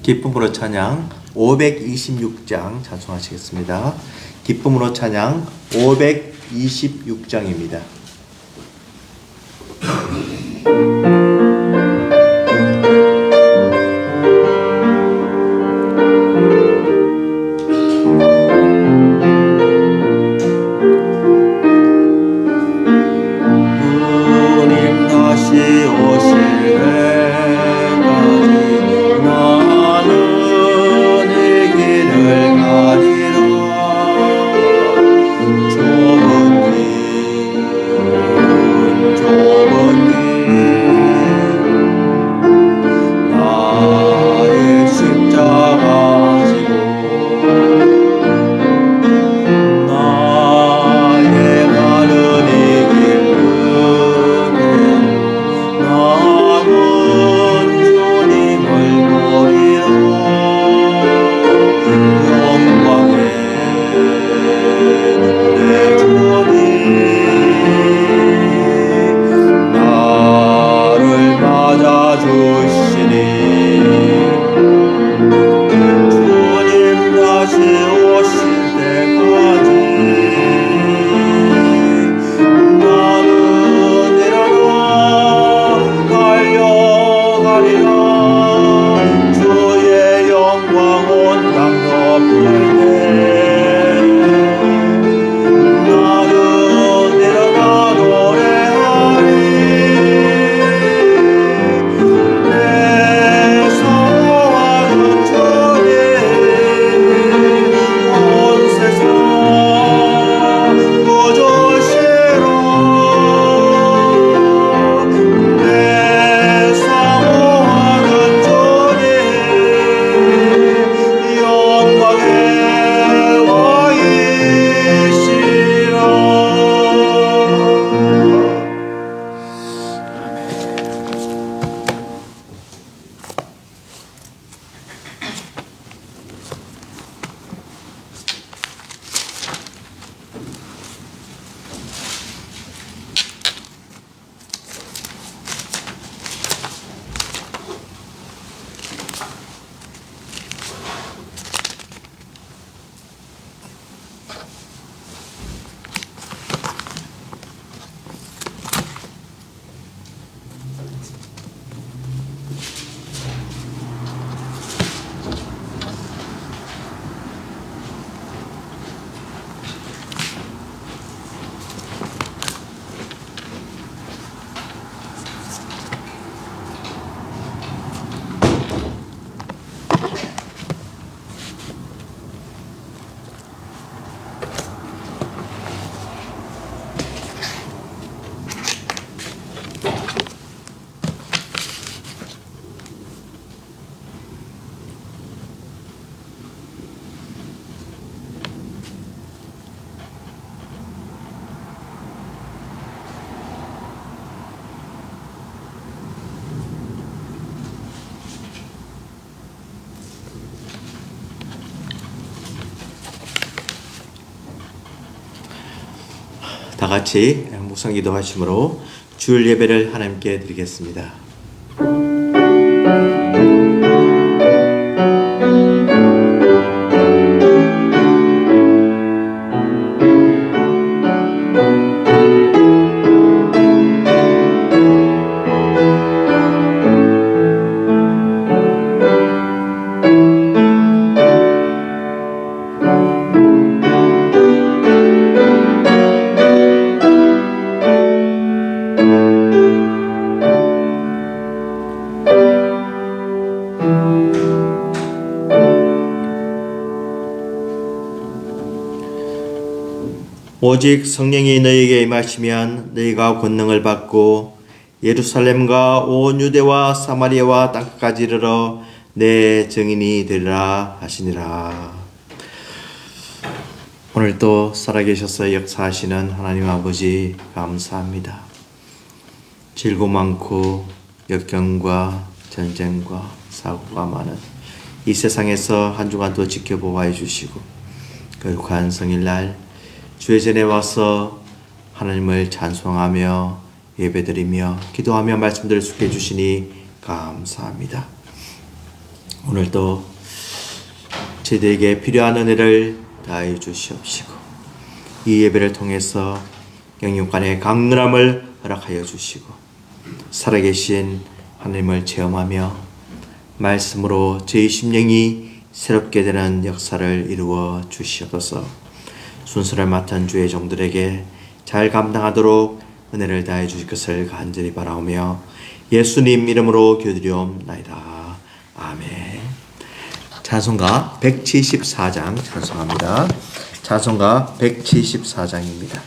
기쁨으로 찬양 526장 찬송하시겠습니다. 기쁨으로 찬양 526장입니다. 다 같이 묵상 기도하심으로 주일 예배를 하나님께 드리겠습니다. 오직 성령이 너희에게 임하시면 너희가 권능을 받고 예루살렘과 온 유대와 사마리아와 땅끝까지 이르러 내 증인이 되리라 하시니라. 오늘도 살아계셔서 역사하시는 하나님 아버지 감사합니다. 질고 많고 역경과 전쟁과 사고가 많은 이 세상에서 한 주간도 지켜보아 주시고 거룩한 성일날 주의 전에 와서 하나님을 찬송하며 예배드리며 기도하며 말씀들을 숙해 주시니 감사합니다. 오늘도 저희들에게 필요한 은혜를 다해 주시옵시고 이 예배를 통해서 영육간의 강건함을 허락하여 주시고 살아계신 하나님을 체험하며 말씀으로 저희 심령이 새롭게 되는 역사를 이루어 주시옵소서. 순서를 맡은 주의 종들에게 잘 감당하도록 은혜를 다해 주실 것을 간절히 바라오며 예수님 이름으로 기도드리옵나이다. 아멘. 찬송가 174장 찬송합니다. 찬송가 174장입니다.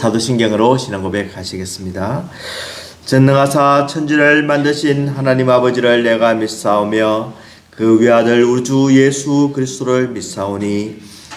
사도신경으로 신앙 고백하시겠습니다. 전능하사 천지를 만드신 하나님 아버지를 내가 믿사오며 그 외아들 우리 주 예수 그리스도를 믿사오니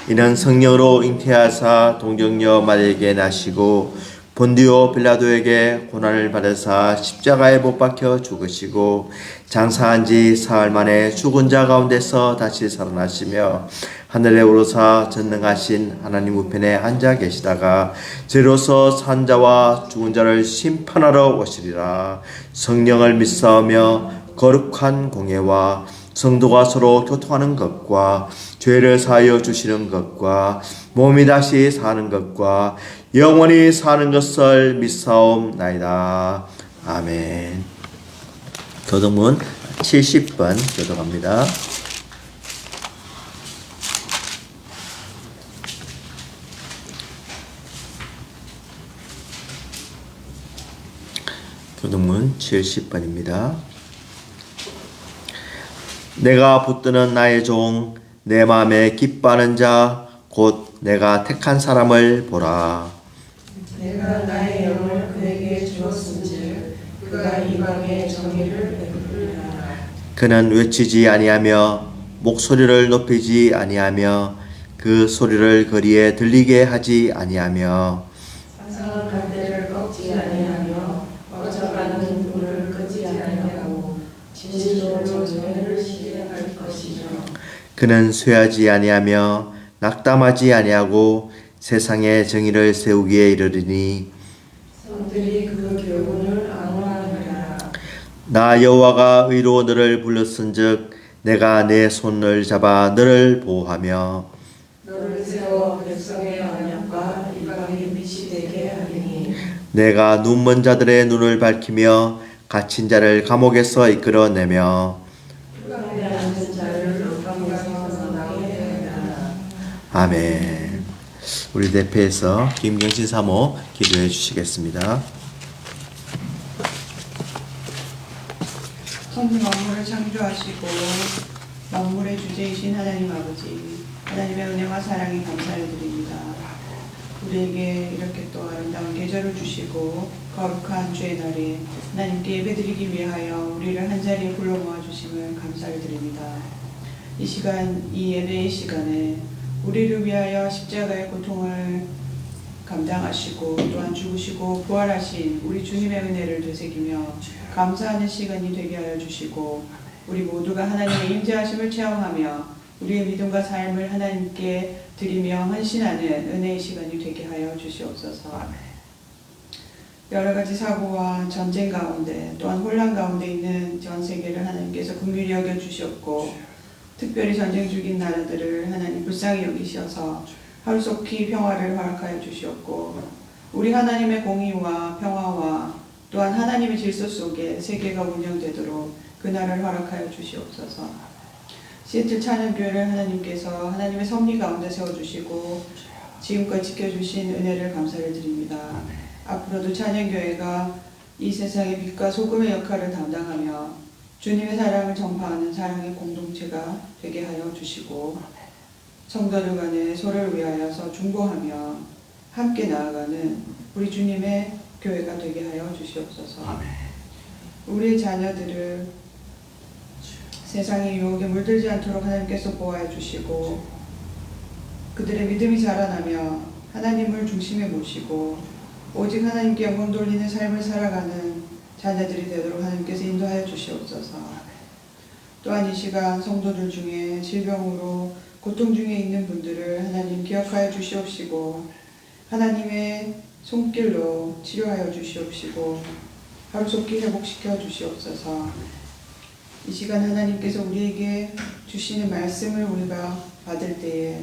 이는 성령으로 잉태하사 동정녀 마리아에게 나시고 본디오 빌라도에게 고난을 받으사 십자가에 못 박혀 죽으시고 장사한 지 사흘 만에 죽은 자 가운데서 다시 살아나시며 하늘에 오르사 전능하신 하나님 우편에 앉아 계시다가 저로서 산 자와 죽은 자를 심판하러 오시리라. 성령을 믿사오며 거룩한 공예와 성도가 서로 교통하는 것과 죄를 사하여 주시는 것과 몸이 다시 사는 것과 영원히 사는 것을 믿사옵나이다. 아멘. 교독문 70번 교독합니다. 교독문 70번입니다. 내가 붙드는 나의 종, 내 마음에 기뻐하는 자, 곧 내가 택한 사람을 보라. 내가 나의 영을 그에게 주었은즉 그가 이방의 정의를 베풀리라. 그는 외치지 아니하며 목소리를 높이지 아니하며 그 소리를 거리에 들리게 하지 아니하며 상상한 갈대를 꺾지 아니하며 꺼져가는 불을 끄지 아니하고 진실로 정죄를 실행할 것이며 그는 쇠하지 아니하며 낙담하지 아니하고 세상의 정의를 세우기에 이르리니 성들이 그 교훈을 앙호하느니라. 나 여호와가 의로 너를 불렀은즉 내가 내 손을 잡아 너를 보호하며 너를 세워 백성의 언약과 이방의 빛이 되게 하리니 내가 눈먼 자들의 눈을 밝히며 갇힌 자를 감옥에서 이끌어내며 흑암에 앉은 자를 녹감에서 나오게 하리라. 아멘. 우리 대표에서 김경신 사모 기도해 주시겠습니다. 천지 만물을 창조하시고 만물의 주제이신 하나님 아버지, 하나님의 은혜와 사랑에 감사를 드립니다. 우리에게 이렇게 또 아름다운 계절을 주시고 거룩한 주의 날에 하나님께 예배드리기 위하여 우리를 한자리에 불러 모아주심을 감사를 드립니다. 이 시간, 이 예배의 시간에 우리를 위하여 십자가의 고통을 감당하시고 또한 죽으시고 부활하신 우리 주님의 은혜를 되새기며 감사하는 시간이 되게 하여 주시고 우리 모두가 하나님의 임재하심을 체험하며 우리의 믿음과 삶을 하나님께 드리며 헌신하는 은혜의 시간이 되게 하여 주시옵소서. 여러 가지 사고와 전쟁 가운데 또한 혼란 가운데 있는 전 세계를 하나님께서 긍휼히 여겨 주셨고 특별히 전쟁 중인 나라들을 하나님 불쌍히 여기셔서 하루속히 평화를 허락하여 주시었고 우리 하나님의 공의와 평화와 또한 하나님의 질서 속에 세계가 운영되도록 그날을 허락하여 주시옵소서. 시애틀 찬양교회를 하나님께서 하나님의 섭리 가운데 세워주시고 지금까지 지켜주신 은혜를 감사를 드립니다. 앞으로도 찬양교회가 이 세상의 빛과 소금의 역할을 담당하며 주님의 사랑을 전파하는 사랑의 공동체가 되게 하여 주시고 성도들 간에 서로를 위하여서 중보하며 함께 나아가는 우리 주님의 교회가 되게 하여 주시옵소서. 우리의 자녀들을 세상의 유혹에 물들지 않도록 하나님께서 보호해 주시고 그들의 믿음이 자라나며 하나님을 중심에 모시고 오직 하나님께 영광 돌리는 삶을 살아가는 자녀들이 되도록 하나님께서 인도하여 주시옵소서. 또한 이 시간 성도들 중에 질병으로 고통 중에 있는 분들을 하나님 기억하여 주시옵시고 하나님의 손길로 치료하여 주시옵시고 하루속히 회복시켜 주시옵소서. 이 시간 하나님께서 우리에게 주시는 말씀을 우리가 받을 때에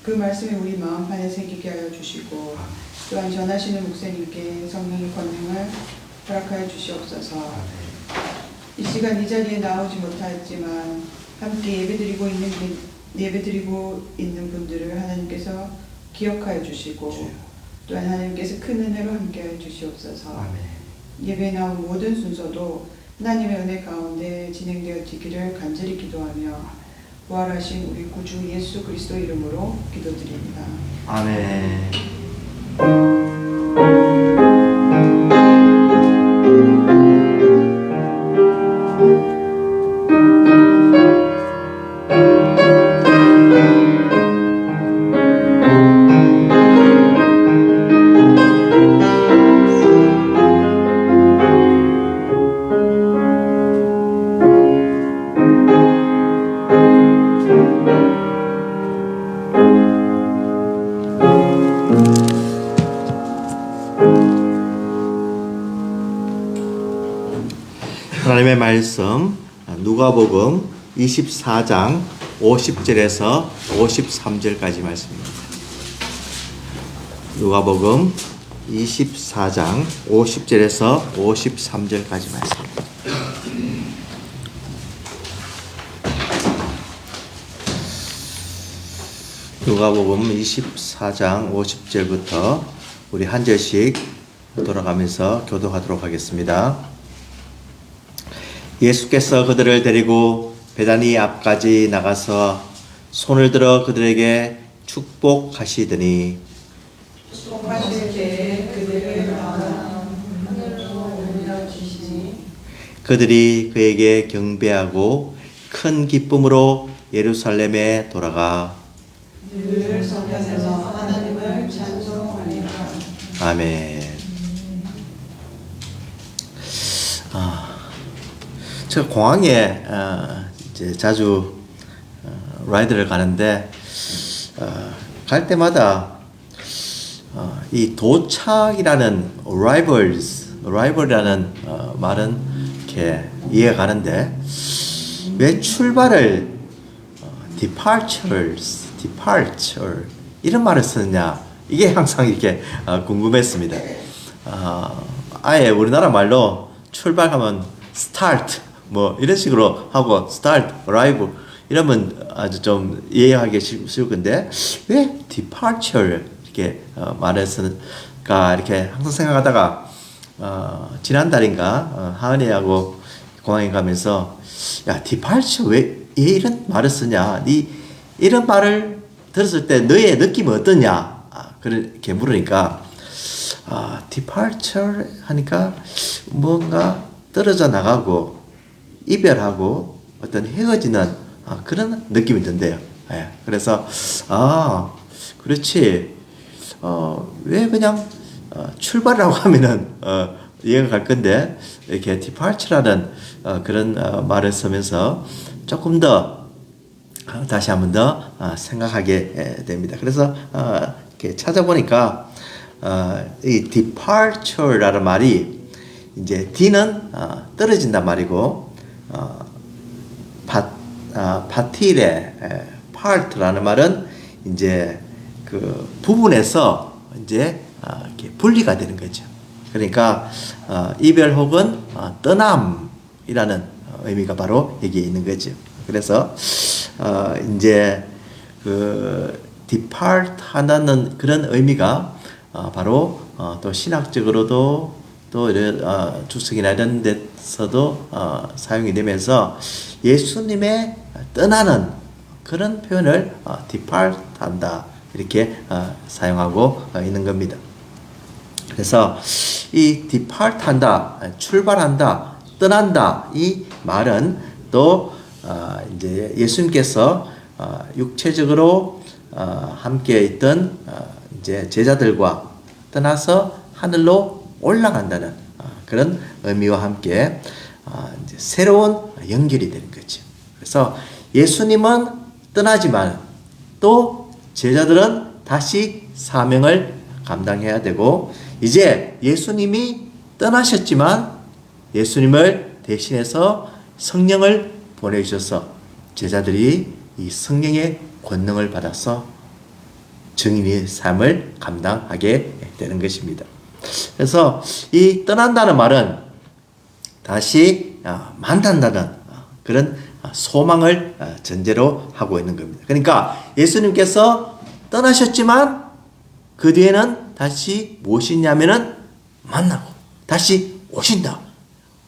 그 말씀이 우리 마음판에 새기게 하여 주시고 또한 전하시는 목사님께 성령의 권능을 허락하여 주시옵소서. 이 시간 이 자리에 나오지 못했지만 함께 예배드리고 있는 분들을 하나님께서 기억하여 주시고 또한 하나님께서 큰 은혜로 함께하여 주시옵소서. 예배에 나온 모든 순서도 하나님의 은혜 가운데 진행되어지기를 간절히 기도하며 부활하신 우리 구주 예수 그리스도 이름으로 기도드립니다. 아멘. 하나님의 말씀 누가복음 24장 50절에서 53절까지 말씀입니다. 누가복음 24장 50절에서 53절까지 말씀입니다. 누가복음 24장 50절부터 우리 한 절씩 돌아가면서 교독하도록 하겠습니다. 예수께서 그들을 데리고 베다니 앞까지 나가서 손을 들어 그들에게 축복하시더니 축복하실 때에 그들의 마음은 하늘로 올려주시니 그들이 그에게 경배하고 큰 기쁨으로 예루살렘에 돌아가 늘 성전에서 하나님을 찬송하니라. 아멘. 제가 공항에 이제 자주 라이드를 가는데 갈 때마다 이 도착이라는 arrival이라는 말은 이렇게 이해가 가는데 왜 출발을 departure 이런 말을 쓰느냐? 이게 항상 이렇게 궁금했습니다. 아예 우리나라 말로 출발하면 start 뭐 이런 식으로 하고 start, arrive 이러면 아주 좀 이해하기 쉬울 건데 왜 departure 이렇게 말을 쓰는가 이렇게 항상 생각하다가 지난달인가 하은이하고 공항에 가면서 야 departure 왜 이런 말을 쓰냐? 니 이런 말을 들었을 때 너의 느낌은 어떠냐? 그렇게 물으니까 departure 하니까 뭔가 떨어져 나가고 이별하고 어떤 헤어지는 그런 느낌이 든대요. 예, 그래서 그렇지. 왜 그냥 출발이라고 하면은 이해가 갈 건데 이렇게 departure라는 그런 말을 쓰면서 조금 더 다시 한 번 더 생각하게 됩니다. 그래서 이렇게 찾아보니까 이 departure라는 말이 이제 D는 떨어진단 말이고 파티레 part라는 말은 이제 그 부분에서 이제 이렇게 분리가 되는 거죠. 그러니까 이별 혹은 떠남이라는 의미가 바로 여기에 있는 거죠. 그래서 이제 그 depart 하는 그런 의미가 바로 또 신학적으로도 또 이런 주석이나 이런 데서도 사용이 되면서 예수님의 떠나는 그런 표현을 depart 한다 이렇게 사용하고 있는 겁니다. 그래서 이 depart 한다, 출발한다, 떠난다 이 말은 또 이제 예수님께서 육체적으로 함께 있던 이제 제자들과 떠나서 하늘로 올라간다는 그런 의미와 함께 이제 새로운 연결이 되는 거죠. 그래서 예수님은 떠나지만 또 제자들은 다시 사명을 감당해야 되고 이제 예수님이 떠나셨지만 예수님을 대신해서 성령을 보내주셔서 제자들이 이 성령의 권능을 받아서 증인의 삶을 감당하게 되는 것입니다. 그래서 이 떠난다는 말은 다시 만난다는 그런 소망을 전제로 하고 있는 겁니다. 그러니까 예수님께서 떠나셨지만 그 뒤에는 다시 무엇이냐면은 만나고 다시 오신다.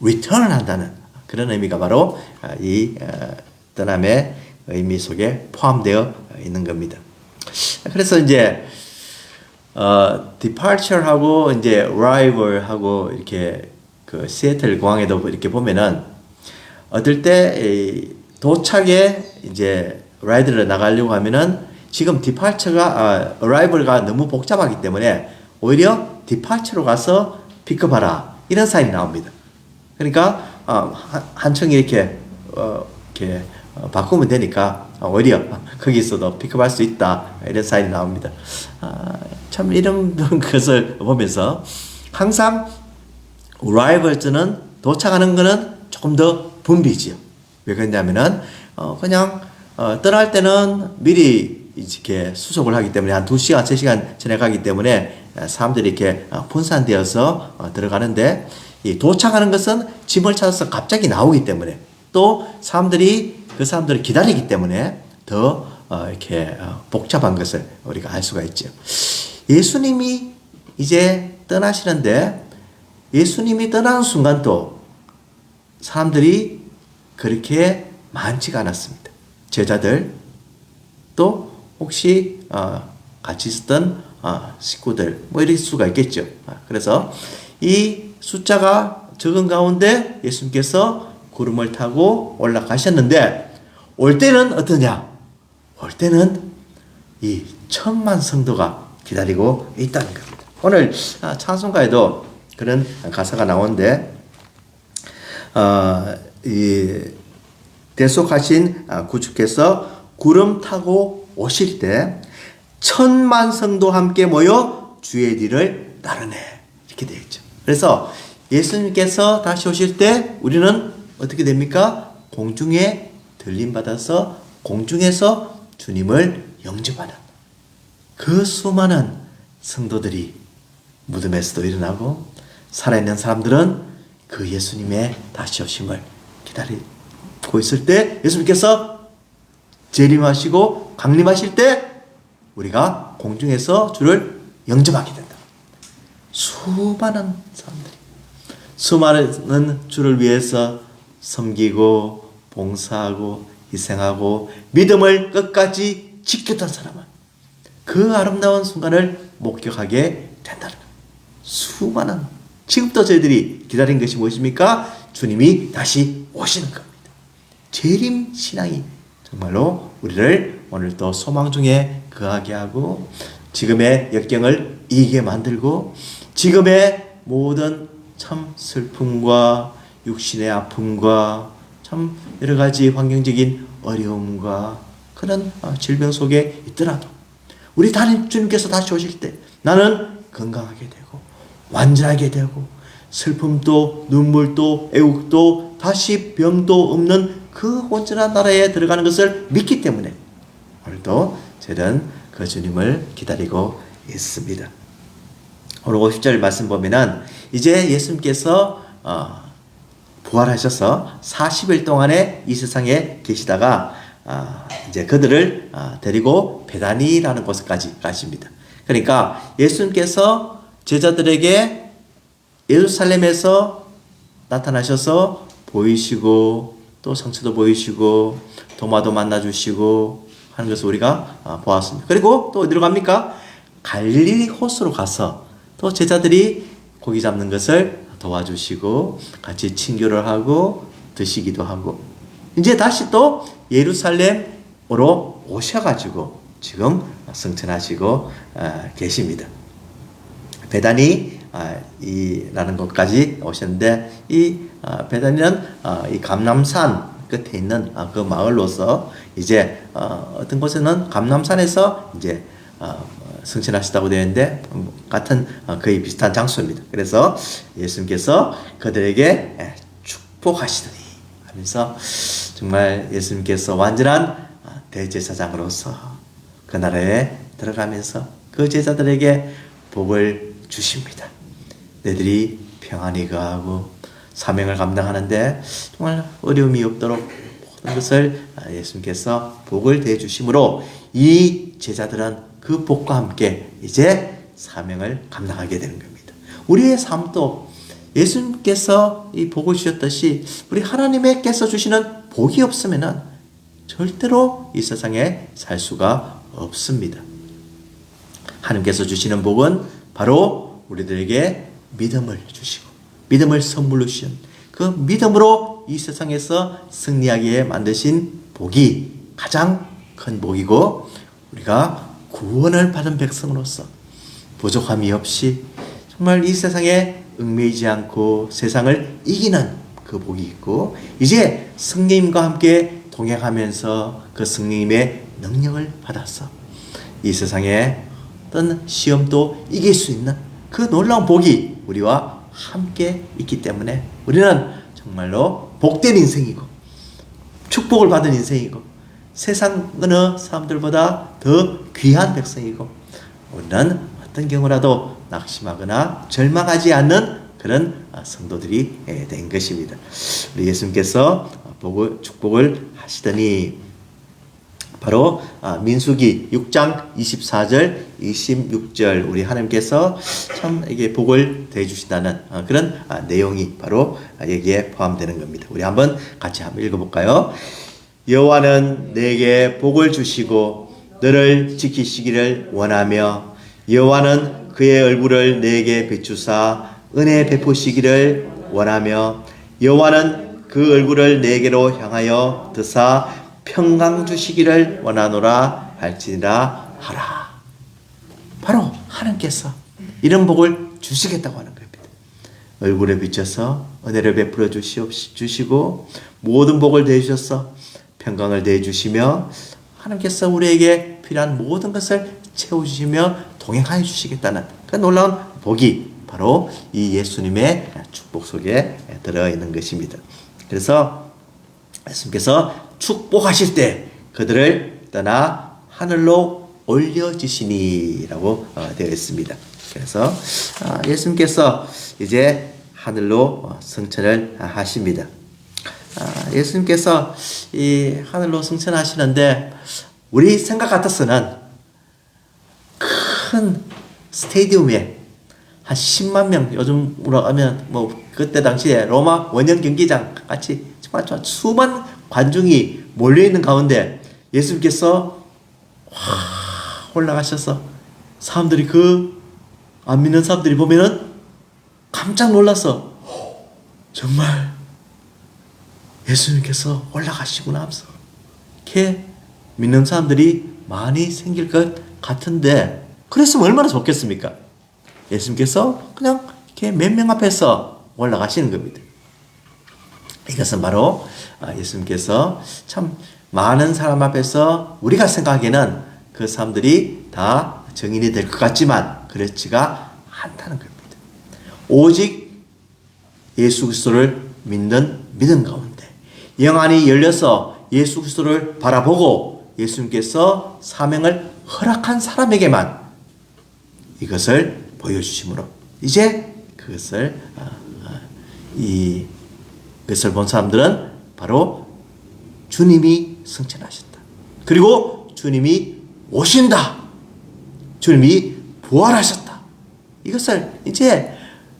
리턴을 한다는 그런 의미가 바로 이 떠남의 의미 속에 포함되어 있는 겁니다. 그래서 이제 departure하고 이제 arrival하고 이렇게 그 시애틀 공항에도 이렇게 보면은 어떨 때 도착에 이제 라이드를 나가려고 하면은 지금 departure가 arrival가 너무 복잡하기 때문에 오히려 departure로 가서 픽업하라 이런 사인이 나옵니다. 그러니까 한 층 이렇게 바꾸면 되니까 오히려 거기서도 픽업할 수 있다 이런 사인이 나옵니다. 참 이런 것을 보면서 항상 arrival는 도착하는 거는 조금 더 붐비지요. 왜 그러냐면은 그냥 떠날 때는 미리 이렇게 수속을 하기 때문에 한 2시간, 3시간 전에 가기 때문에 사람들이 이렇게 분산되어서 들어가는데 이 도착하는 것은 짐을 찾아서 갑자기 나오기 때문에 또 그 사람들을 기다리기 때문에 더 이렇게 복잡한 것을 우리가 알 수가 있죠. 예수님이 이제 떠나시는데 예수님이 떠나는 순간도 사람들이 그렇게 많지가 않았습니다. 제자들 또 혹시 같이 있었던 식구들 뭐 이럴 수가 있겠죠. 그래서 이 숫자가 적은 가운데 예수님께서 구름을 타고 올라가셨는데 올 때는 어떠냐? 올 때는 이 10,000만 성도가 기다리고 있다는 겁니다. 오늘 찬송가에도 그런 가사가 나오는데 이 대속하신 구주께서 구름 타고 오실 때 10,000만 성도 함께 모여 주의 뒤를 따르네 이렇게 되어 있죠. 그래서 예수님께서 다시 오실 때 우리는 어떻게 됩니까? 공중에 들림 받아서 공중에서 주님을 영접하는 그 수많은 성도들이 무덤에서도 일어나고 살아있는 사람들은 그 예수님의 다시 오심을 기다리고 있을 때 예수님께서 재림하시고 강림하실 때 우리가 공중에서 주를 영접하게 된다. 수많은 사람들이 수많은 주를 위해서 섬기고 봉사하고 희생하고 믿음을 끝까지 지켰던 사람은 그 아름다운 순간을 목격하게 된다는 거예요. 수많은 지금도 저희들이 기다린 것이 무엇입니까? 주님이 다시 오시는 겁니다. 재림 신앙이 정말로 우리를 오늘도 소망 중에 거하게 하고 지금의 역경을 이기게 만들고 지금의 모든 참 슬픔과 육신의 아픔과 참 여러 가지 환경적인 어려움과 그런 질병 속에 있더라도 우리 주님께서 다시 오실 때 나는 건강하게 되고 완전하게 되고 슬픔도 눈물도 애국도 다시 병도 없는 그 온전한 나라에 들어가는 것을 믿기 때문에 오늘도 저는 그 주님을 기다리고 있습니다. 오늘 50절 말씀 보면은 이제 예수님께서 부활하셔서 40일 동안에 이 세상에 계시다가 이제 그들을 데리고 베다니라는 곳까지 가십니다. 그러니까 예수님께서 제자들에게 예루살렘에서 나타나셔서 보이시고 또 성처도 보이시고 도마도 만나주시고 하는 것을 우리가 보았습니다. 그리고 또 어디로 갑니까? 갈릴리 호수로 가서 또 제자들이 고기 잡는 것을 도와주시고 같이 친교를 하고 드시기도 하고 이제 다시 또 예루살렘으로 오셔가지고 지금 승천하시고 계십니다. 베다니라는 곳까지 오셨는데 이 베다니는 이 감람산 끝에 있는 그 마을로서 이제 어떤 곳에는 감람산에서 이제 승천하시다고 되어 있는데 같은 거의 비슷한 장소입니다. 그래서 예수님께서 그들에게 축복하시더니 하면서 정말 예수님께서 완전한 대제사장으로서 그 나라에 들어가면서 그 제자들에게 복을 주십니다. 너희들이 평안히 거하고 사명을 감당하는데 정말 어려움이 없도록 모든 것을 예수님께서 복을 대해 주심으로 이 제자들은 그 복과 함께 이제 사명을 감당하게 되는 겁니다. 우리의 삶도 예수님께서 이 복을 주셨듯이 우리 하나님께서 주시는 복이 없으면은 절대로 이 세상에 살 수가 없습니다. 하나님께서 주시는 복은 바로 우리들에게 믿음을 주시고 믿음을 선물로 주신 그 믿음으로 이 세상에서 승리하게 만드신 복이 가장 큰 복이고 우리가 구원을 받은 백성으로서 부족함이 없이 정말 이 세상에 얽매이지 않고 세상을 이기는 그 복이 있고 이제 성령님과 함께 동행하면서 그 성령님의 능력을 받아서 이 세상에 어떤 시험도 이길 수 있는 그 놀라운 복이 우리와 함께 있기 때문에 우리는 정말로 복된 인생이고 축복을 받은 인생이고 세상 어느 사람들보다 더 귀한 백성이고 우리는 어떤 경우라도 낙심하거나 절망하지 않는 그런 성도들이 된 것입니다. 우리 예수님께서 축복을 하시더니 바로 민수기 6장 24절 26절 우리 하나님께서 참 이게 복을 대주신다는 그런 내용이 바로 여기에 포함되는 겁니다. 우리 한번 같이 한번 읽어볼까요? 여호와는 내게 복을 주시고 너를 지키시기를 원하며 여호와는 그의 얼굴을 내게 비추사 은혜 베푸시기를 원하며 여호와는 그 얼굴을 내게로 향하여 드사 평강 주시기를 원하노라 할지니라 하라. 바로 하나님께서 이런 복을 주시겠다고 하는 겁니다. 얼굴에 비춰서 은혜를 베풀어 주시고 모든 복을 대주셔서 평강을 대주시며 하나님께서 우리에게 필요한 모든 것을 채워주시며 동행하여 주시겠다는 그 놀라운 복이 바로 이 예수님의 축복 속에 들어있는 것입니다. 그래서 예수님께서 축복하실 때 그들을 떠나 하늘로 올려지시니라고 되어 있습니다. 그래서 예수님께서 이제 하늘로 승천을 하십니다. 예수님께서 이 하늘로 승천하시는데 우리 생각 같아서는 큰 스테디움에 한 10만 명, 요즘으로 하면 뭐 그때 당시에 로마 원형 경기장 같이 정말 수만 관중이 몰려 있는 가운데 예수님께서 올라가셔서 사람들이 안 믿는 사람들이 보면은 깜짝 놀라서 정말 예수님께서 올라가시구나 하면서 이렇게 믿는 사람들이 많이 생길 것 같은데, 그랬으면 얼마나 좋겠습니까? 예수님께서 그냥 이렇게 몇 명 앞에서 올라가시는 겁니다. 이것은 바로 예수님께서 참 많은 사람 앞에서 우리가 생각하기에는 그 사람들이 다 증인이 될 것 같지만 그렇지가 않다는 겁니다. 오직 예수 그리스도를 믿는 믿음 가운데 영안이 열려서 예수 그리스도를 바라보고 예수님께서 사명을 허락한 사람에게만 이것을 보여주심으로 이제 이것을 본 사람들은 바로 주님이 승천하셨다. 그리고 주님이 오신다. 주님이 부활하셨다. 이것을 이제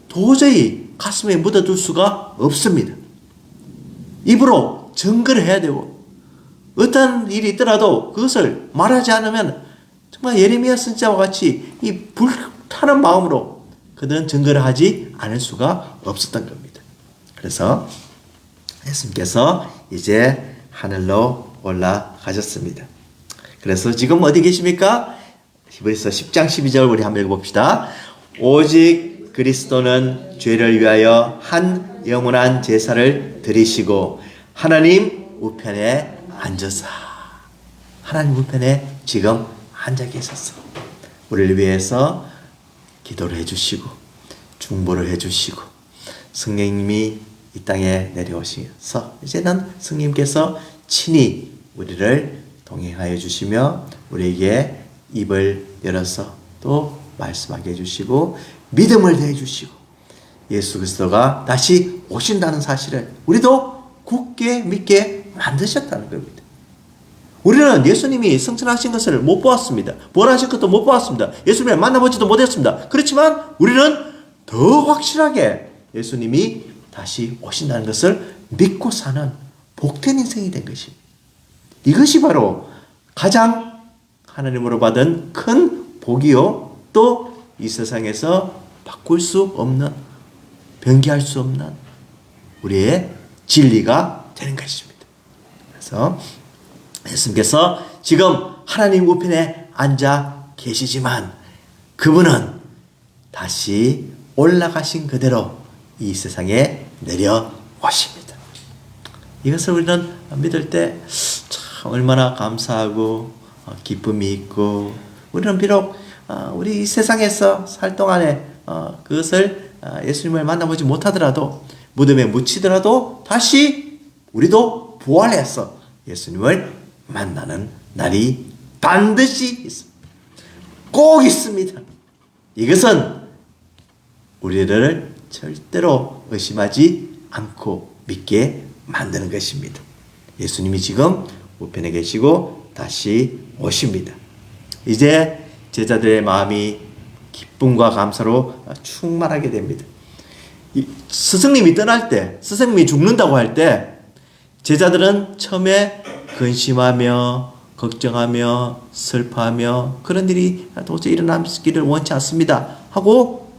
도저히 가슴에 묻어둘 수가 없습니다. 입으로 증거를 해야 되고 어떤 일이 있더라도 그것을 말하지 않으면 정말 예레미야 선지자와 같이 이 불타는 마음으로 그들은 증거를 하지 않을 수가 없었던 겁니다. 그래서 예수님께서 이제 하늘로 올라가셨습니다. 그래서 지금 어디 계십니까? 히브리서 10장 12절 우리 한번 읽어봅시다. 오직 그리스도는 죄를 위하여 한 영원한 제사를 드리시고 하나님 우편에 앉으사. 하나님 우편에 지금 앉아 계셔서 우리를 위해서 기도를 해주시고 중보를 해주시고 성령님이 이 땅에 내려오셔서 이제는 성령님께서 친히 우리를 동행하여 주시며 우리에게 입을 열어서 또 말씀하게 해주시고 믿음을 더해주시고 예수 그리스도가 다시 오신다는 사실을 우리도 굳게 믿게 만드셨다는 겁니다. 우리는 예수님이 승천하신 것을 못 보았습니다. 부활하신 것도 못 보았습니다. 예수님을 만나보지도 못했습니다. 그렇지만 우리는 더 확실하게 예수님이 다시 오신다는 것을 믿고 사는 복된 인생이 된 것입니다. 이것이 바로 가장 하나님으로 받은 큰 복이요 또 이 세상에서 바꿀 수 없는 변개할 수 없는 우리의 진리가 되는 것입니다. 그래서 예수님께서 지금 하나님 우편에 앉아 계시지만 그분은 다시 올라가신 그대로 이 세상에 내려오십니다. 이것을 우리는 믿을 때 참 얼마나 감사하고 기쁨이 있고 우리는 비록 우리 이 세상에서 살 동안에 그것을 예수님을 만나보지 못하더라도 무덤에 묻히더라도 다시 우리도 부활해서 예수님을 만나는 날이 반드시 있습니다. 꼭 있습니다. 이것은 우리를 절대로 의심하지 않고 믿게 만드는 것입니다. 예수님이 지금 우편에 계시고 다시 오십니다. 이제 제자들의 마음이 기쁨과 감사로 충만하게 됩니다. 스승님이 떠날 때, 스승님이 죽는다고 할 때 제자들은 처음에 근심하며 걱정하며 슬퍼하며 그런 일이 도저히 일어나기를 원치 않습니다 하고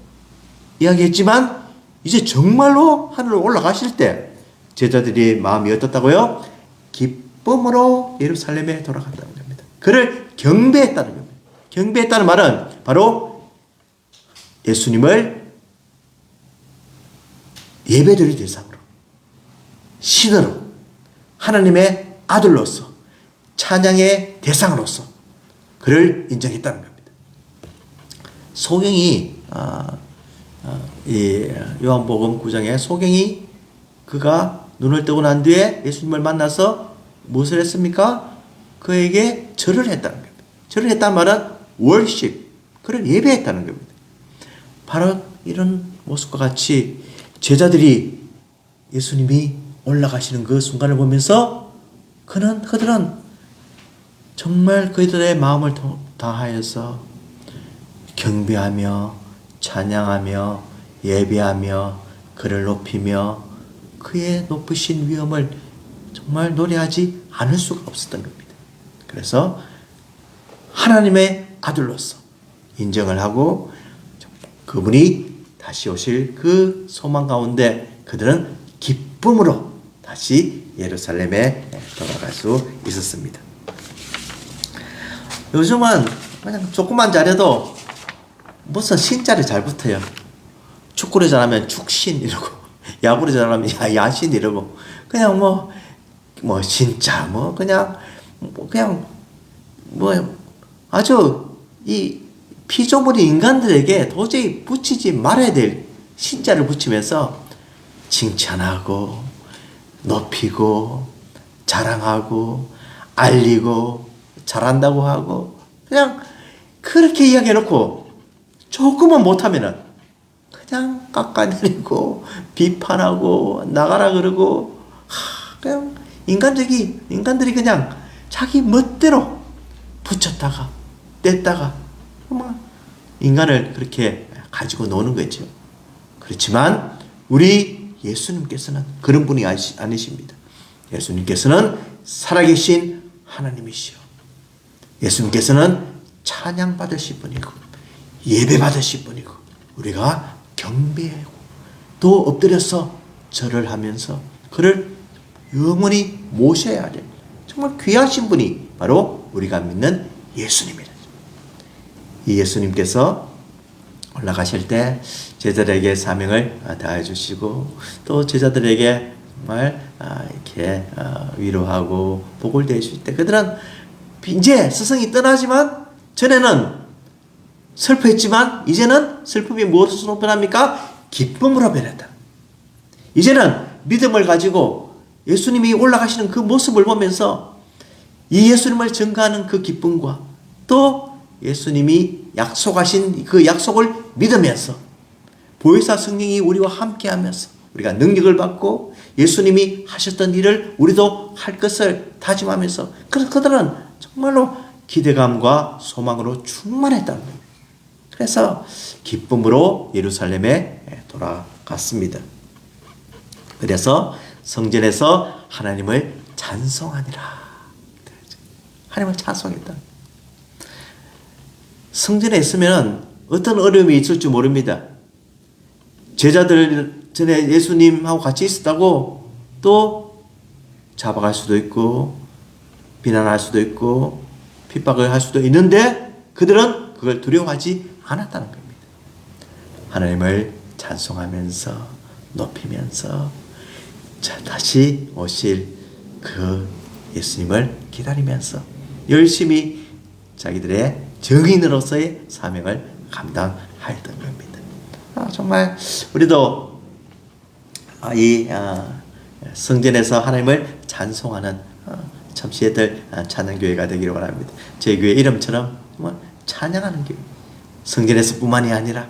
이야기했지만 이제 정말로 하늘로 올라가실 때 제자들의 마음이 어떻다고요? 기쁨으로 예루살렘에 돌아간다는 겁니다. 그를 경배했다는 겁니다. 경배했다는 말은 바로 예수님을 예배드릴 대상으로 신으로 하나님의 아들로서 찬양의 대상으로서 그를 인정했다는 겁니다. 소경이 이 요한복음 9장에 소경이 그가 눈을 뜨고 난 뒤에 예수님을 만나서 무엇을 했습니까? 그에게 절을 했다는 겁니다. 절을 했단 말은 worship, 그런 예배했다는 겁니다. 바로 이런 모습과 같이 제자들이 예수님이 올라가시는 그 순간을 보면서 그들은 정말 그들의 마음을 다하여서 경배하며 찬양하며 예배하며 그를 높이며 그의 높으신 위엄을 정말 노래하지 않을 수가 없었던 겁니다. 그래서 하나님의 아들로서 인정을 하고 그분이 다시 오실 그 소망 가운데 그들은 기쁨으로 다시 예루살렘에 돌아갈 수 있었습니다. 요즘은 그냥 조금만 잘해도 무슨 신자를 잘 붙어요. 축구를 잘하면 축신 이러고 야구를 잘하면 야신 이러고 그냥 뭐 진짜 그냥 아주 이 피조물인 인간들에게 도저히 붙이지 말아야 될 신자를 붙이면서 칭찬하고 높이고 자랑하고 알리고 잘한다고 하고 그냥 그렇게 이야기해놓고 조금만 못하면은 그냥 깎아내리고 비판하고 나가라 그러고 그냥 인간들이 그냥 자기 멋대로 붙였다가 뗐다가 인간을 그렇게 가지고 노는 거죠. 그렇지만 우리 예수님께서는 그런 분이 아니십니다. 예수님께서는 살아계신 하나님이시오. 예수님께서는 찬양받으실 분이고 예배받으실 분이고 우리가 경배하고 또 엎드려서 절을 하면서 그를 영원히 모셔야 할 정말 귀하신 분이 바로 우리가 믿는 예수님이다. 이 예수님께서 올라가실 때 제자들에게 사명을 다해 주시고 또 제자들에게 정말 이렇게 위로하고 복을 대해 주실 때 그들은 이제 스승이 떠나지만 전에는 슬퍼했지만 이제는 슬픔이 무엇으로 변합니까? 기쁨으로 변했다. 이제는 믿음을 가지고 예수님이 올라가시는 그 모습을 보면서 이 예수님을 증거하는 그 기쁨과 또 예수님이 약속하신 그 약속을 믿으면서 보혜사 성령이 우리와 함께하면서 우리가 능력을 받고 예수님이 하셨던 일을 우리도 할 것을 다짐하면서 그래서 그들은 정말로 기대감과 소망으로 충만했다는 겁니다. 그래서 기쁨으로 예루살렘에 돌아갔습니다. 그래서 성전에서 하나님을 찬송하니라. 하나님을 찬송했다. 성전에 있으면 어떤 어려움이 있을지 모릅니다. 제자들 전에 예수님하고 같이 있었다고 또 잡아갈 수도 있고 비난할 수도 있고 핍박을 할 수도 있는데 그들은 그걸 두려워하지 않았다는 겁니다. 하나님을 찬송하면서 높이면서 다시 오실 그 예수님을 기다리면서 열심히 자기들의 증인으로서의 사명을 감당하였던 겁니다. 정말 우리도 이 성전에서 하나님을 찬송하는 참시애들 찬양교회가 되기를 원합니다. 제 교회 이름처럼 찬양하는 교회. 성전에서 뿐만이 아니라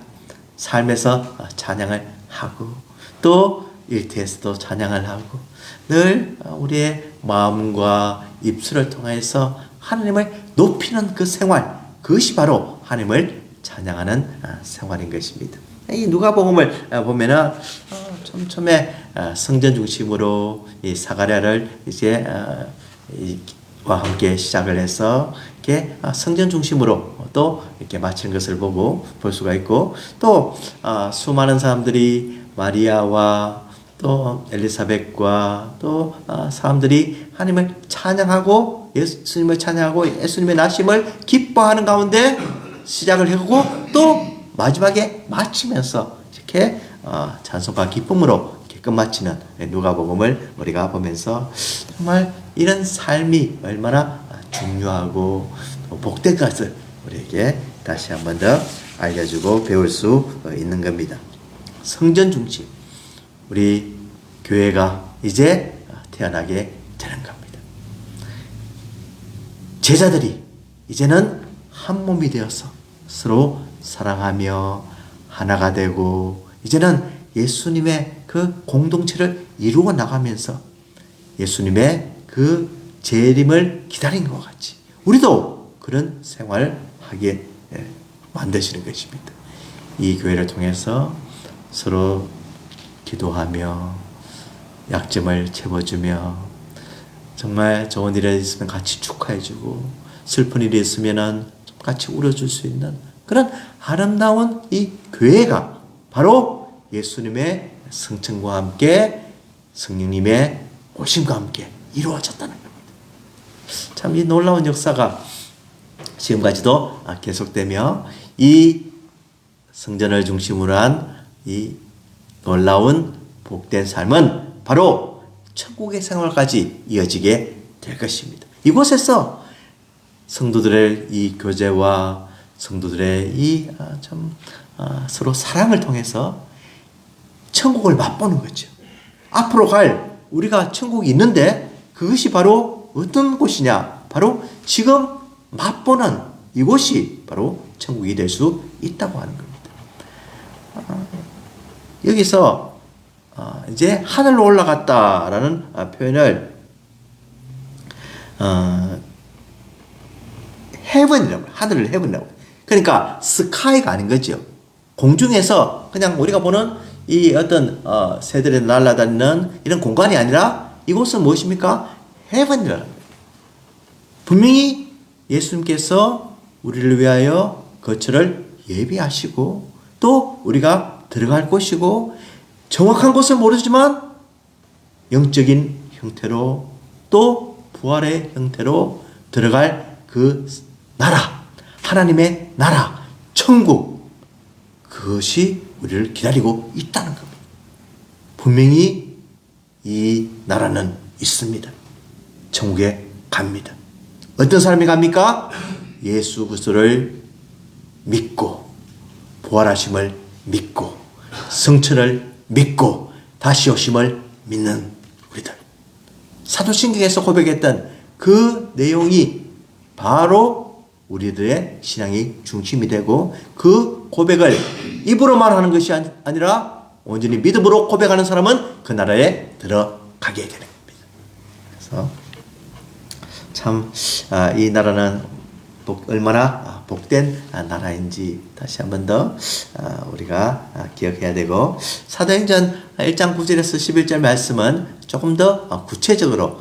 삶에서 찬양을 하고 또 일터에서도 찬양을 하고 늘 우리의 마음과 입술을 통해서 하나님을 높이는 그 생활, 그것이 바로 하나님을 찬양하는 생활인 것입니다. 이 누가복음을 보면은 처음에 성전 중심으로 이 사가랴를 이제 와 함께 시작을 해서 이렇게 성전 중심으로 또 이렇게 마치는 것을 볼 수가 있고 또 수많은 사람들이 마리아와 또 엘리사벳과 또 사람들이 하나님을 찬양하고 예수님을 찬양하고 예수님의 나심을 기뻐하는 가운데 시작을 하고 또 마지막에 마치면서 이렇게 찬송과 기쁨으로 이렇게 끝마치는 누가복음을 우리가 보면서 정말 이런 삶이 얼마나 중요하고 복된 것을 우리에게 다시 한 번 더 알려주고 배울 수 있는 겁니다. 성전 중심 우리 교회가 이제 태어나게 되는 겁니다. 제자들이 이제는 한 몸이 되어서 서로 사랑하며 하나가 되고 이제는 예수님의 그 공동체를 이루어 나가면서 예수님의 그 재림을 기다린 것 같이 우리도 그런 생활을 하게 만드시는 것입니다. 이 교회를 통해서 서로 기도하며 약점을 채워주며 정말 좋은 일이 있으면 같이 축하해주고 슬픈 일이 있으면 같이 울어줄 수 있는 그런 아름다운 이 교회가 바로 예수님의 승천과 함께 성령님의 오심과 함께 이루어졌다는 겁니다. 참 이 놀라운 역사가 지금까지도 계속되며 이 성전을 중심으로 한 이 놀라운 복된 삶은 바로 천국의 생활까지 이어지게 될 것입니다. 이곳에서 성도들의 이 교제와 성도들의 이 서로 사랑을 통해서 천국을 맛보는 거죠. 앞으로 갈 우리가 천국이 있는데 그것이 바로 어떤 곳이냐? 바로 지금 맛보는 이곳이 바로 천국이 될 수 있다고 하는 겁니다. 여기서 이제 하늘로 올라갔다라는 표현을 heaven이라고 하늘을 heaven이라고. 그러니까 sky가 아닌 거죠. 공중에서 그냥 우리가 보는 이 어떤 새들이 날아다니는 이런 공간이 아니라 이곳은 무엇입니까? heaven이라는 거예요. 분명히 예수님께서 우리를 위하여 거처를 예비하시고 또 우리가 들어갈 곳이고 정확한 곳은 모르지만 영적인 형태로 또 부활의 형태로 들어갈 그 나라, 하나님의 나라, 천국, 그것이 우리를 기다리고 있다는 겁니다. 분명히 이 나라는 있습니다. 천국에 갑니다. 어떤 사람이 갑니까? 예수 그리스도를 믿고 부활하심을 믿고 성천을 믿고 다시 오심을 믿는 우리들. 사도신경에서 고백했던 그 내용이 바로 우리들의 신앙의 중심이 되고 그 고백을 입으로만 하는 것이 아니라 온전히 믿음으로 고백하는 사람은 그 나라에 들어가게 되는 겁니다. 그래서 참 이 나라는 얼마나 복된 나라인지 다시 한 번 더 우리가 기억해야 되고 사도행전 1장 9절에서 11절 말씀은 조금 더 구체적으로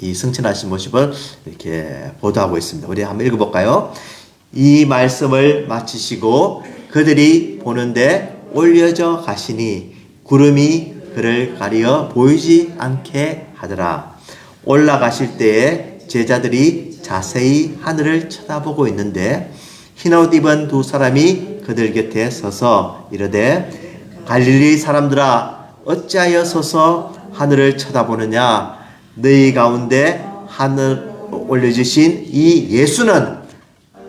이 승천하신 모습을 이렇게 보도하고 있습니다. 우리 한번 읽어볼까요? 이 말씀을 마치시고 그들이 보는데 올려져 가시니 구름이 그를 가리어 보이지 않게 하더라. 올라가실 때에 제자들이 자세히 하늘을 쳐다보고 있는데 흰옷 입은 두 사람이 그들 곁에 서서 이르되 갈릴리 사람들아 어찌하여 서서 하늘을 쳐다보느냐 너희 가운데 하늘 올려주신 이 예수는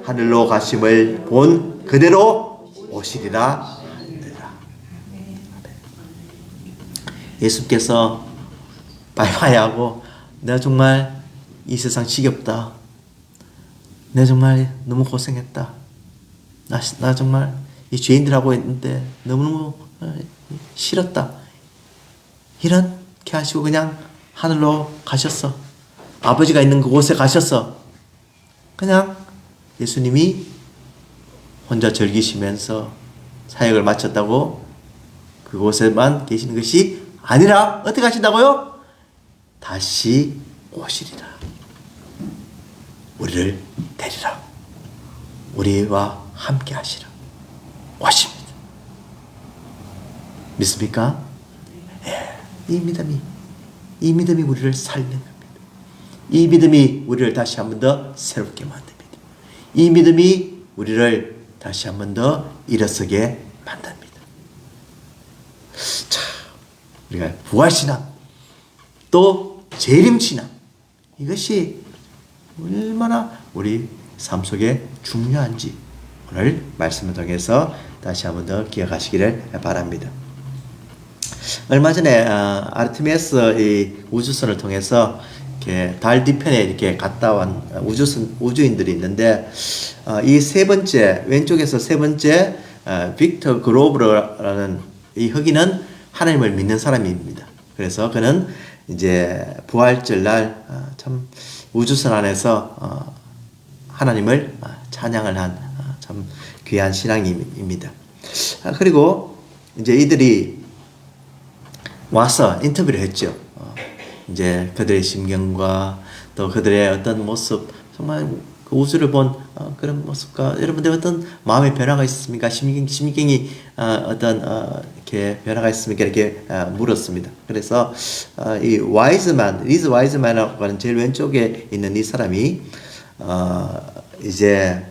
하늘로 가심을 본 그대로 오시리라. 예수께서 바이바이 하고 내가 정말 이 세상 지겹다. 내가 정말 너무 고생했다. 나 정말 이 죄인들하고 있는데 너무너무 싫었다. 이렇게 하시고 그냥 하늘로 가셨어. 아버지가 있는 그곳에 가셨어. 그냥 예수님이 혼자 즐기시면서 사역을 마쳤다고 그곳에만 계시는 것이 아니라 어떻게 하신다고요? 다시 오시리라. 우리를 데리라. 우리와 함께 하시라. 오십니다. 믿습니까? 예. 이 믿음이 우리를 살리는 겁니다. 이 믿음이 우리를 다시 한 번 더 새롭게 만듭니다. 이 믿음이 우리를 다시 한 번 더 일어서게 만듭니다. 자, 우리가 부활신앙 또 재림신앙 이것이 얼마나 우리 삶 속에 중요한지 오늘 말씀을 통해서 다시 한 번 더 기억하시기를 바랍니다. 얼마 전에 아르테미스 이 우주선을 통해서 이렇게 달 뒤편에 이렇게 갔다 온 우주인들이 있는데, 이 세 번째, 왼쪽에서 세 번째, 빅터 그로브라는 이 흑인은 하나님을 믿는 사람입니다. 그래서 그는 이제 부활절 날 참 우주선 안에서 하나님을 찬양을 한 참 귀한 신앙입니다. 그리고 이제 이들이 와서 인터뷰를 했죠. 이제 그들의 심경과 또 그들의 어떤 모습, 정말 그 우주를 본 그런 모습과 여러분들 어떤 마음의 변화가 있습니까? 심경이 이렇게 변화가 있습니까? 이렇게 물었습니다. 그래서 이 리즈 와이즈만이라고 하는 제일 왼쪽에 있는 이 사람이 이제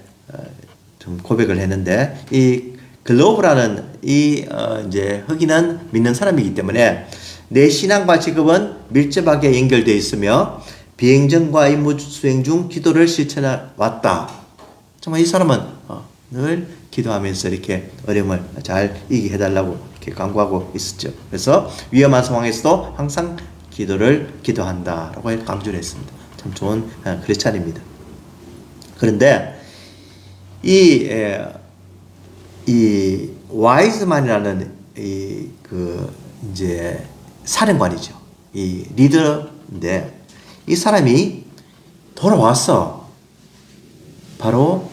좀 고백을 했는데, 이 글로브라는 이 이제 흑인은 믿는 사람이기 때문에 내 신앙과 직업은 밀접하게 연결되어 있으며 비행전과 임무 수행 중 기도를 실천해 왔다. 정말 이 사람은 늘 기도하면서 이렇게 어려움을 잘 이기게 해달라고 이렇게 강구하고 있었죠. 그래서 위험한 상황에서도 항상 기도한다라고 강조를 했습니다. 참 좋은 크리스찬입니다. 그런데 이 와이즈만이라는 이제 사령관이죠. 이 리더인데, 이 사람이 돌아와서 바로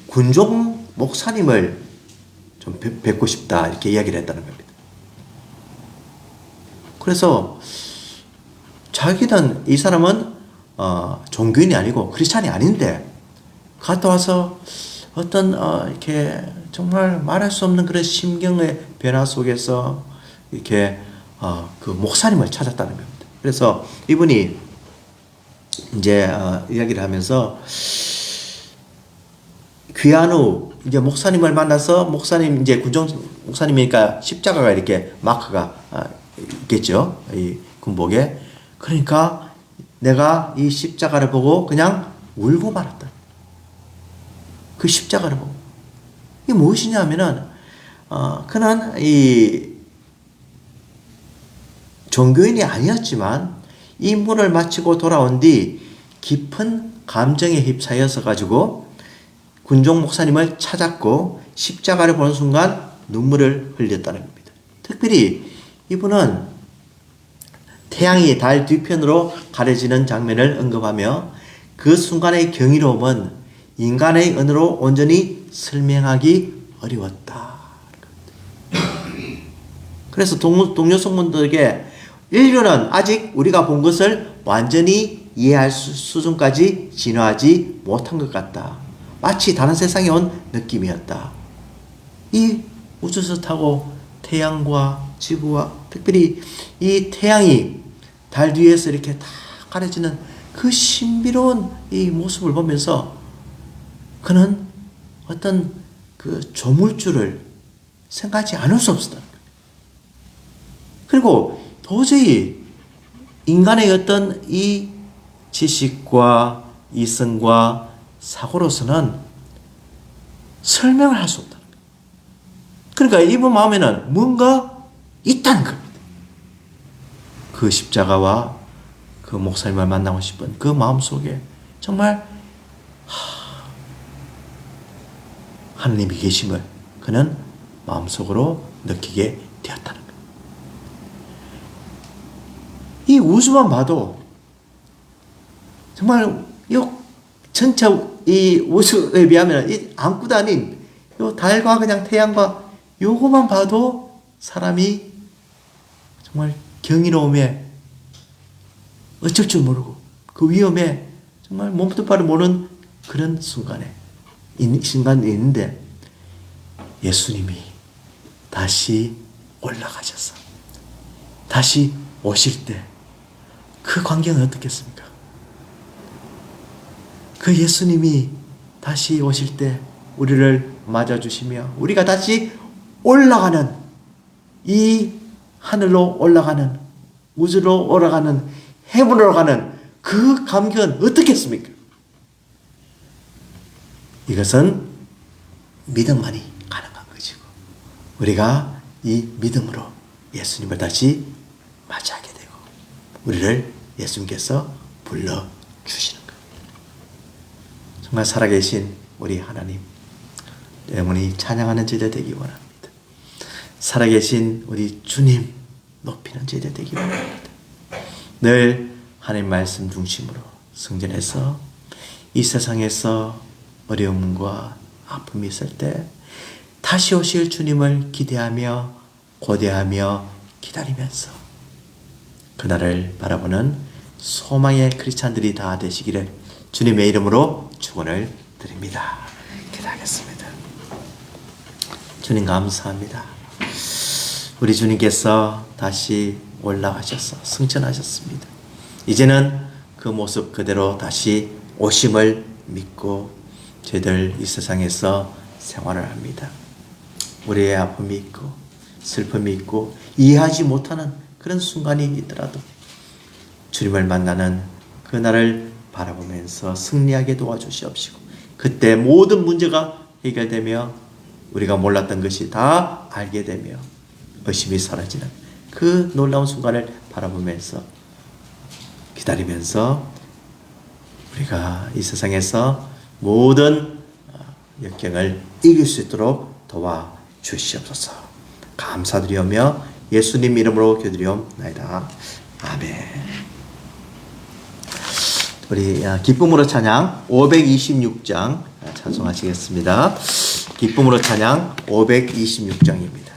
군종 목사님을 좀 뵙고 싶다 이렇게 이야기를 했다는 겁니다. 그래서 이 사람은 종교인이 아니고 크리스찬이 아닌데 갔다 와서 어떤 이렇게 정말 말할 수 없는 그런 심경의 변화 속에서 이렇게 그 목사님을 찾았다는 겁니다. 그래서 이분이 이제 이야기를 하면서 귀한 후 이제 목사님을 만나서, 목사님 이제 군종 목사님이니까 십자가가 이렇게 마크가 있겠죠, 이 군복에. 그러니까 내가 이 십자가를 보고 그냥 울고 말았다. 그 십자가를 보고. 이게 무엇이냐 하면은 그는 이 종교인이 아니었지만 임무를 마치고 돌아온 뒤 깊은 감정에 휩싸여서 가지고 군종 목사님을 찾았고 십자가를 보는 순간 눈물을 흘렸다는 겁니다. 특별히 이분은 태양이 달 뒤편으로 가려지는 장면을 언급하며 그 순간의 경이로움은 인간의 언어로 온전히 설명하기 어려웠다. 그래서 동료 성문들에게 인류는 아직 우리가 본 것을 완전히 이해할 수준까지 진화하지 못한 것 같다. 마치 다른 세상에 온 느낌이었다. 이 우주선 타고 태양과 지구와 특별히 이 태양이 달 뒤에서 이렇게 다 가려지는 그 신비로운 이 모습을 보면서 그는 어떤 그 조물주를 생각하지 않을 수 없었다. 그리고 도저히 인간의 어떤 이 지식과 이성과 사고로서는 설명을 할 수 없다. 그러니까 이분 마음에는 뭔가 있다는 겁니다. 그 십자가와 그 목사님을 만나고 싶은 그 마음 속에 정말 하나님이 계심을 그는 마음속으로 느끼게 되었다는 거예요. 이 우주만 봐도 정말 이 전체 이 우주에 비하면 이 아무것도 아닌 이 달과 그냥 태양과 요거만 봐도 사람이 정말 경이로움에 어쩔 줄 모르고 그 위험에 정말 몸도 바로 모르는 그런 순간이 있는데 예수님이 다시 올라가셔서 다시 오실 때 그 광경은 어떻겠습니까? 그 예수님이 다시 오실 때 우리를 맞아주시며 우리가 다시 올라가는 이 하늘로 올라가는 우주로 올라가는 헤븐으로 가는 그 감격은 어떻겠습니까? 이것은 믿음만이 가능한 것이고 우리가 이 믿음으로 예수님을 다시 맞이하게 되고 우리를 예수님께서 불러주시는 거예요. 정말 살아계신 우리 하나님, 영원히 찬양하는 제자 되기 원합니다. 살아계신 우리 주님 높이는 제자 되기 원합니다. 늘 하나님 말씀 중심으로 승진해서 이 세상에서 어려움과 아픔이 있을 때 다시 오실 주님을 기대하며 고대하며 기다리면서 그날을 바라보는 소망의 크리스찬들이 다 되시기를 주님의 이름으로 축원을 드립니다. 기도하겠습니다. 주님 감사합니다. 우리 주님께서 다시 올라가셔서 승천하셨습니다. 이제는 그 모습 그대로 다시 오심을 믿고 저희들 이 세상에서 생활을 합니다. 우리의 아픔이 있고 슬픔이 있고 이해하지 못하는 그런 순간이 있더라도 주님을 만나는 그날을 바라보면서 승리하게 도와주시옵시고 그때 모든 문제가 해결되며 우리가 몰랐던 것이 다 알게 되며 의심이 사라지는 그 놀라운 순간을 바라보면서 기다리면서 우리가 이 세상에서 모든 역경을 이길 수 있도록 도와주시옵소서. 감사드리오며 예수님 이름으로 기도드리옵나이다. 아멘. 우리 기쁨으로 찬양 526장 찬송하시겠습니다. 기쁨으로 찬양 526장입니다.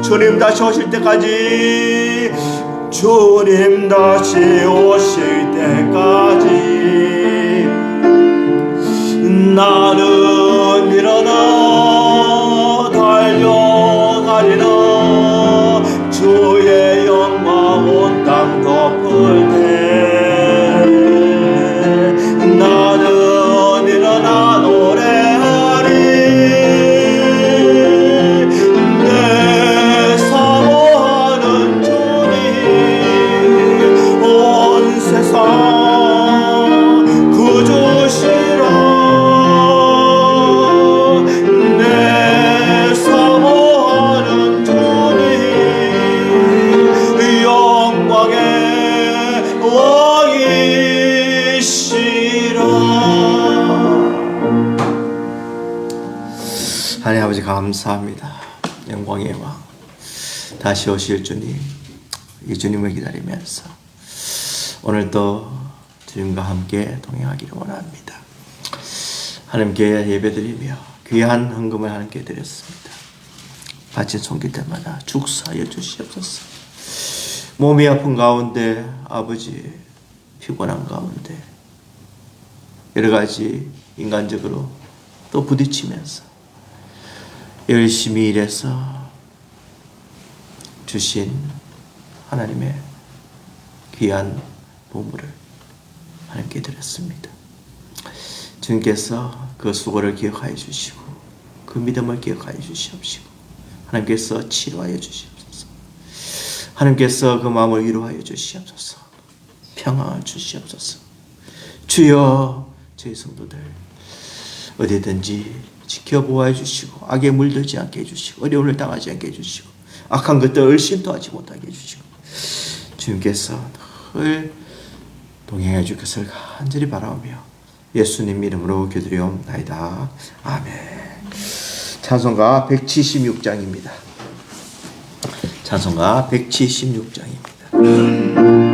주님 다시 오실 때까지 주님 다시 오실 때까지 나는 일어나 달려가리라 주의 영광 온 땅 덮을 때 나는 일어나 노래하리 내 사모하는 주님 온 세상 구주시라 내 사모하는 주님 영광의 왕이시라. 하나님 아버지 감사합니다. 영광의 왕 다시 오실 주님, 이 주님을 기다리면서 오늘도 주님과 함께 동행하기를 원합니다. 하나님께 예배드리며 귀한 헌금을 하나님께 드렸습니다. 바친 손길 때마다 축사하여 주시옵소서. 몸이 아픈 가운데 아버지 피곤한 가운데 여러 가지 인간적으로 또 부딪히면서 열심히 일해서 주신 하나님의 귀한 보물을 하나님께 드렸습니다. 주님께서 그 수고를 기억하여 주시고 그 믿음을 기억하여 주시옵시고 하나님께서 치료하여 주시옵소서. 하나님께서 그 마음을 위로하여 주시옵소서. 평안을 주시옵소서. 주여, 저희 성도들 어디든지 지켜보아 주시고 악에 물들지 않게 해주시고 어려움을 당하지 않게 해주시고 악한 것들 얼씬도 하지 못하게 해주시고 주님께서 늘 동행해 줄 것을 간절히 바라오며 예수님 이름으로 기도드리옵나이다. 아멘. 찬송가 176장입니다. 찬송가 176장입니다.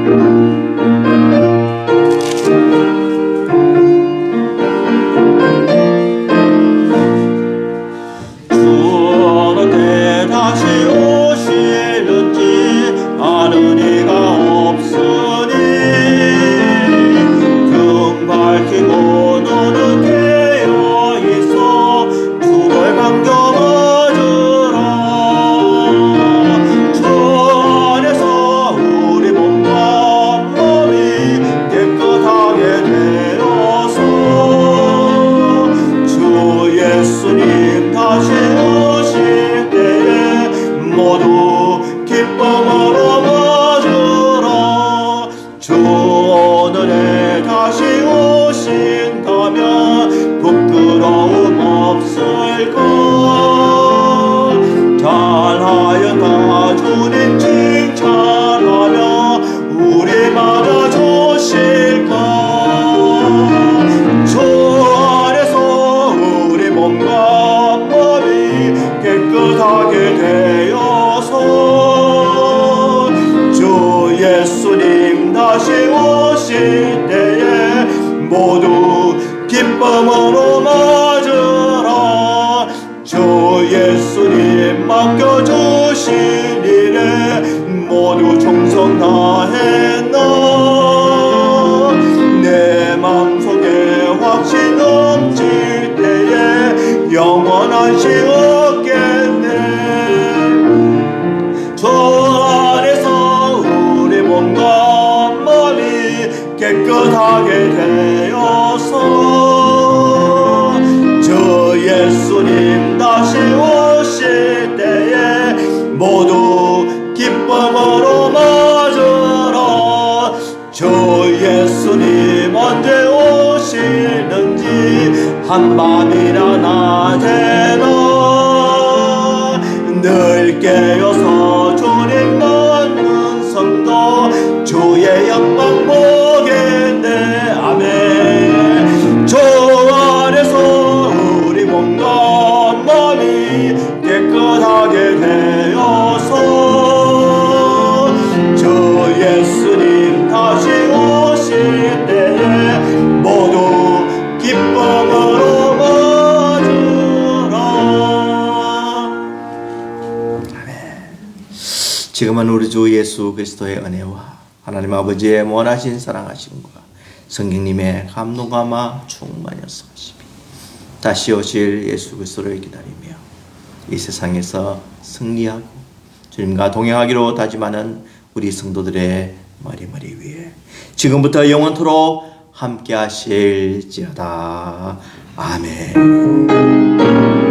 기쁨으로 맞으라. 주 예수님 맡겨주신 일에 모두 충성 다했나. 내 마음속에 확신 넘칠 때에 영원한 시 얻겠네. 주 안에서 우리 몸과 마음이 깨끗하게 되어서 예수님 다시 오실 때에 모두 기쁨으로 맞으라. 주 예수님 언제 오시는지 한밤이나 낮에나 늘 깨어서 주님 만난 성도 주의 영광 보겠네. 아멘. 주 안에서 몸과 마음이 깨끗하게 되어서 주 예수님 다시 오실 때에 모두 기쁨으로 맞으라. 아멘. 지금은 우리 주 예수 그리스도의 은혜와 하나님 아버지의 원하신 사랑하심과 성령님의 감동감화 충만해서 다시 오실 예수 그리스도를 기다리며 이 세상에서 승리하고 주님과 동행하기로 다짐하는 우리 성도들의 머리 위에 지금부터 영원토록 함께 하실지어다. 아멘.